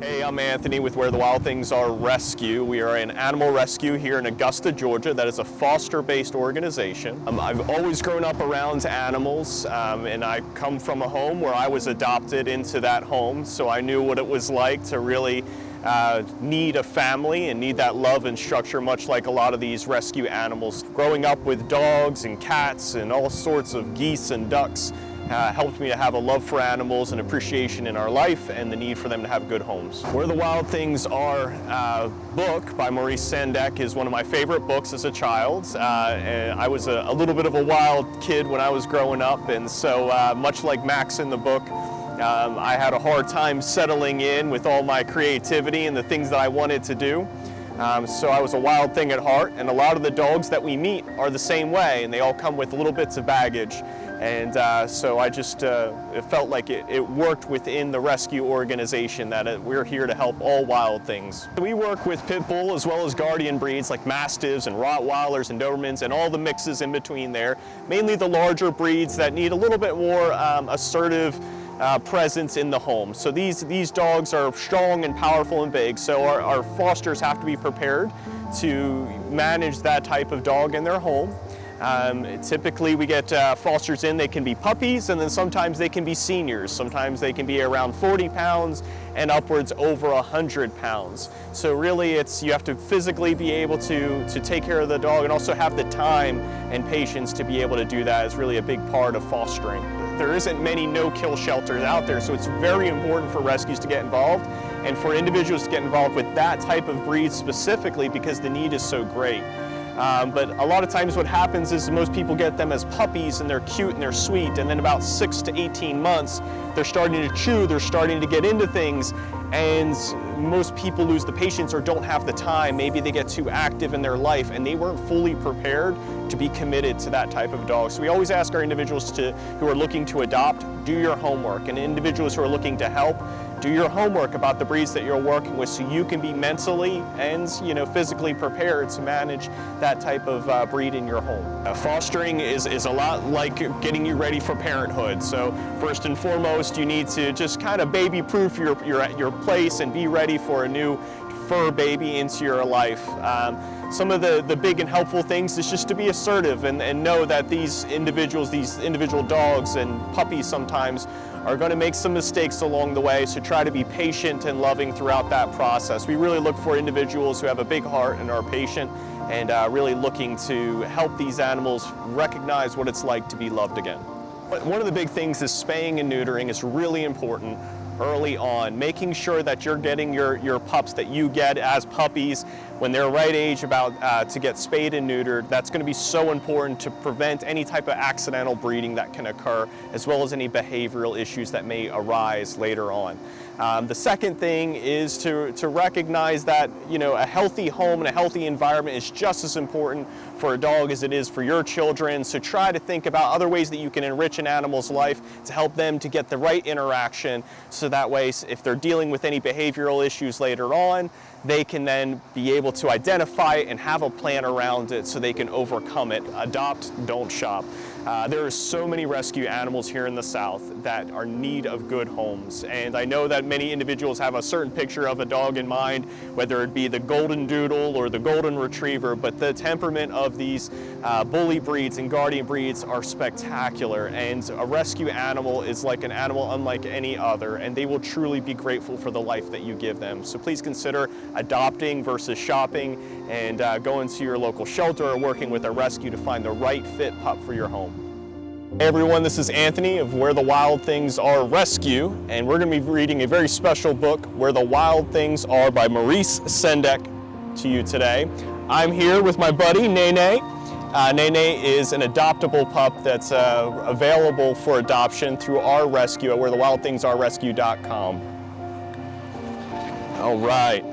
Hey, I'm Anthony with Where the Wild Things Are Rescue. We are an animal rescue here in Augusta, Georgia. That is a foster-based organization. I've always grown up around animals, and I come from a home where I was adopted into that home, so I knew what it was like to really need a family and need that love and structure, much like a lot of these rescue animals. Growing up with dogs and cats and all sorts of geese and ducks helped me to have a love for animals and appreciation in our life and the need for them to have good homes. Where the Wild Things Are book by Maurice Sendak is one of my favorite books as a child. And I was a little bit of a wild kid when I was growing up, and so much like Max in the book, I had a hard time settling in with all my creativity and the things that I wanted to do. So I was a wild thing at heart, and a lot of the dogs that we meet are the same way, and they all come with little bits of baggage. And so I just it felt like it worked within the rescue organization that we're here to help all wild things. We work with pit bull as well as guardian breeds like mastiffs and Rottweilers and Dobermans and all the mixes in between there. Mainly the larger breeds that need a little bit more assertive presence in the home. So these dogs are strong and powerful and big, so our fosters have to be prepared to manage that type of dog in their home. Typically we get fosters in, they can be puppies, and then sometimes they can be seniors. Sometimes they can be around 40 pounds and upwards over 100 pounds. So really you have to physically be able to take care of the dog and also have the time and patience to be able to do that is really a big part of fostering. There isn't many no-kill shelters out there, so it's very important for rescues to get involved and for individuals to get involved with that type of breed specifically because the need is so great. But a lot of times what happens is most people get them as puppies and they're cute and they're sweet, and then about 6 to 18 months they're starting to chew, they're starting to get into things, and most people lose the patience or don't have the time. Maybe they get too active in their life and they weren't fully prepared to be committed to that type of dog. So we always ask our individuals who are looking to adopt, do your homework, and individuals who are looking to help, do your homework about the breeds that you're working with so you can be mentally and physically prepared to manage that type of breed in your home. Fostering is a lot like getting you ready for parenthood. So first and foremost, you need to just kind of baby-proof your place and be ready for a new fur baby into your life. Some of the big and helpful things is just to be assertive and know that these individual dogs and puppies sometimes are going to make some mistakes along the way, so try to be patient and loving throughout that process. We really look for individuals who have a big heart and are patient and really looking to help these animals recognize what it's like to be loved again. One of the big things is spaying and neutering is really important early on, making sure that you're getting your pups that you get as puppies when they're right age about to get spayed and neutered. That's going to be so important to prevent any type of accidental breeding that can occur, as well as any behavioral issues that may arise later on. The second thing is to recognize that a healthy home and a healthy environment is just as important for a dog as it is for your children. So try to think about other ways that you can enrich an animal's life to help them to get the right interaction, so that way if they're dealing with any behavioral issues later on, they can then be able to identify it and have a plan around it so they can overcome it. Adopt, don't shop. There are so many rescue animals here in the South that are in need of good homes, and I know that many individuals have a certain picture of a dog in mind, whether it be the golden doodle or the golden retriever, but the temperament of these bully breeds and guardian breeds are spectacular, and a rescue animal is like an animal unlike any other, and they will truly be grateful for the life that you give them. So please consider adopting versus shopping, and going to your local shelter or working with a rescue to find the right fit pup for your home. Hey everyone, this is Anthony of Where the Wild Things Are Rescue, and we're going to be reading a very special book, Where the Wild Things Are by Maurice Sendak, to you today. I'm here with my buddy Nene. Nene is an adoptable pup that's available for adoption through our rescue at wherethewildthingsarerescue.com. All right.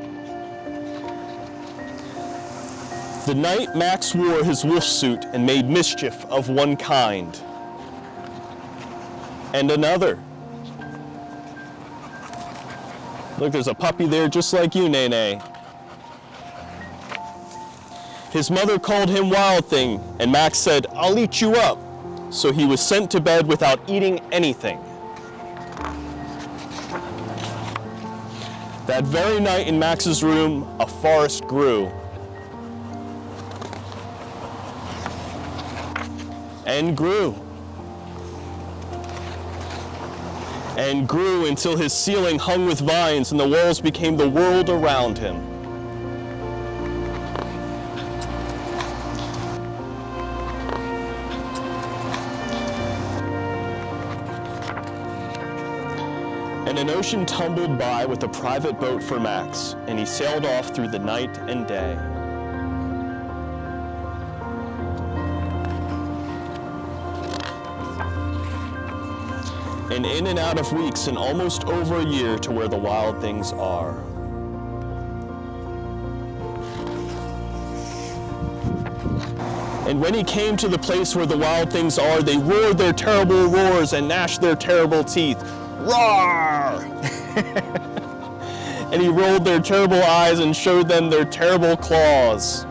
The night Max wore his wolf suit and made mischief of one kind and another. Look, there's a puppy there just like you, Nene. His mother called him Wild Thing, and Max said, "I'll eat you up." So he was sent to bed without eating anything. That very night in Max's room, a forest grew. And grew. And grew until his ceiling hung with vines and the walls became the world around him. And an ocean tumbled by with a private boat for Max, and he sailed off through the night and day. And in and out of weeks and almost over a year to where the wild things are. And when he came to the place where the wild things are, they roared their terrible roars and gnashed their terrible teeth. Roar! And he rolled their terrible eyes and showed them their terrible claws.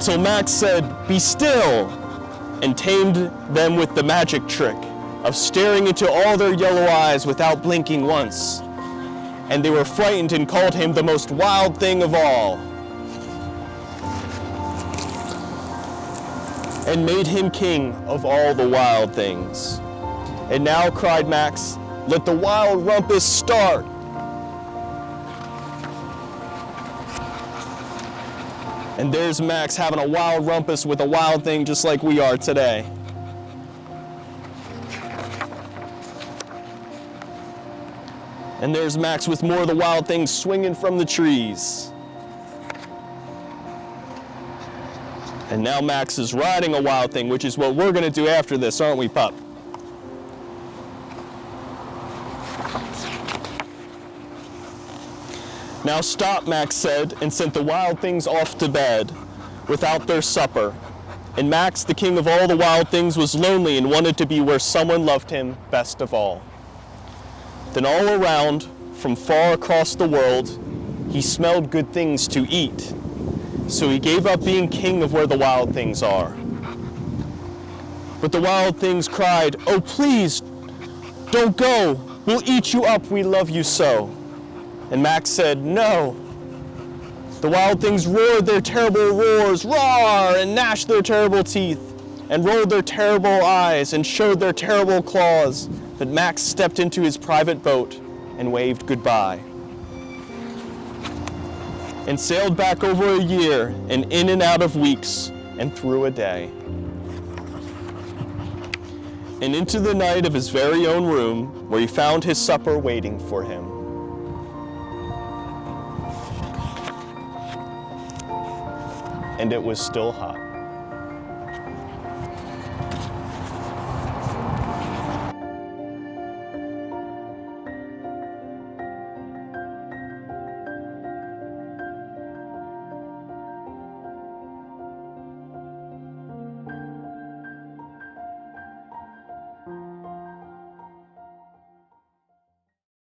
So Max said, "Be still," and tamed them with the magic trick of staring into all their yellow eyes without blinking once. And they were frightened and called him the most wild thing of all, and made him king of all the wild things. And now, cried Max, let the wild rumpus start. And there's Max having a wild rumpus with a wild thing just like we are today. And there's Max with more of the wild things swinging from the trees. And now Max is riding a wild thing, which is what we're going to do after this, aren't we, pup? Now stop, Max said, and sent the wild things off to bed without their supper. And Max, the king of all the wild things, was lonely and wanted to be where someone loved him best of all. Then all around, from far across the world, he smelled good things to eat. So he gave up being king of where the wild things are. But the wild things cried, "Oh, please, don't go. We'll eat you up. We love you so." And Max said, "No." The wild things roared their terrible roars, roar, and gnashed their terrible teeth, and rolled their terrible eyes, and showed their terrible claws. But Max stepped into his private boat and waved goodbye, and sailed back over a year, and in and out of weeks, and through a day, and into the night of his very own room, where he found his supper waiting for him. And it was still hot.